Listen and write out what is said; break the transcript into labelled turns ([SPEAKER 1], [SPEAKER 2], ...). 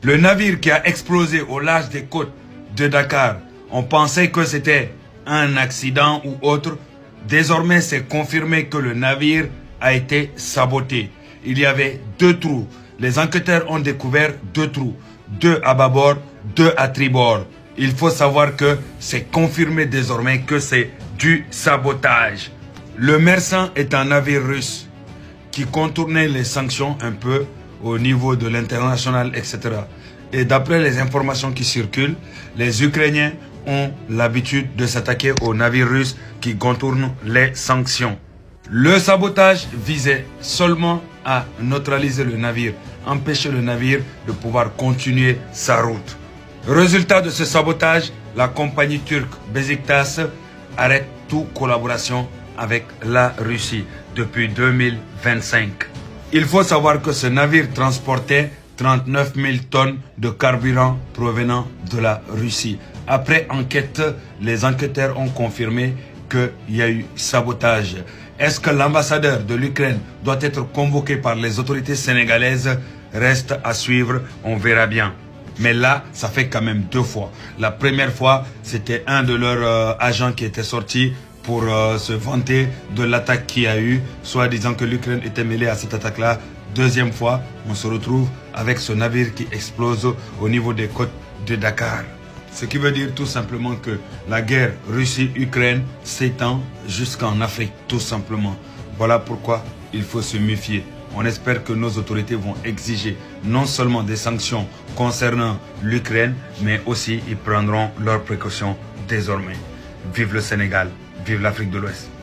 [SPEAKER 1] Le navire qui a explosé au large des côtes de Dakar, on pensait que c'était un accident ou autre. Désormais, c'est confirmé que le navire a été saboté. Il y avait 2 trous. Les enquêteurs ont découvert 2 trous. 2 à bâbord, 2 à tribord. Il faut savoir que c'est confirmé désormais que c'est du sabotage. Le Mersan est un navire russe qui contournait les sanctions un peu au niveau de l'international, etc. Et d'après les informations qui circulent, les Ukrainiens ont l'habitude de s'attaquer aux navires russes qui contournent les sanctions. Le sabotage visait seulement à neutraliser le navire, empêcher le navire de pouvoir continuer sa route. Résultat de ce sabotage, la compagnie turque Beşiktaş arrête toute collaboration avec la Russie depuis 2025. Il faut savoir que ce navire transportait 39 000 tonnes de carburant provenant de la Russie. Après enquête, les enquêteurs ont confirmé qu'il y a eu sabotage. Est-ce que l'ambassadeur de l'Ukraine doit être convoqué par les autorités sénégalaises? Reste à suivre, on verra bien. Mais là, ça fait quand même 2 fois. La première fois, c'était un de leurs agents qui était sorti pour se vanter de l'attaque qu'il y a eu, soit disant que l'Ukraine était mêlée à cette attaque-là. Deuxième fois, on se retrouve avec ce navire qui explose au niveau des côtes de Dakar. Ce qui veut dire tout simplement que la guerre Russie-Ukraine s'étend jusqu'en Afrique, tout simplement. Voilà pourquoi il faut se méfier. On espère que nos autorités vont exiger non seulement des sanctions concernant l'Ukraine, mais aussi ils prendront leurs précautions désormais. Vive le Sénégal, vive l'Afrique de l'Ouest.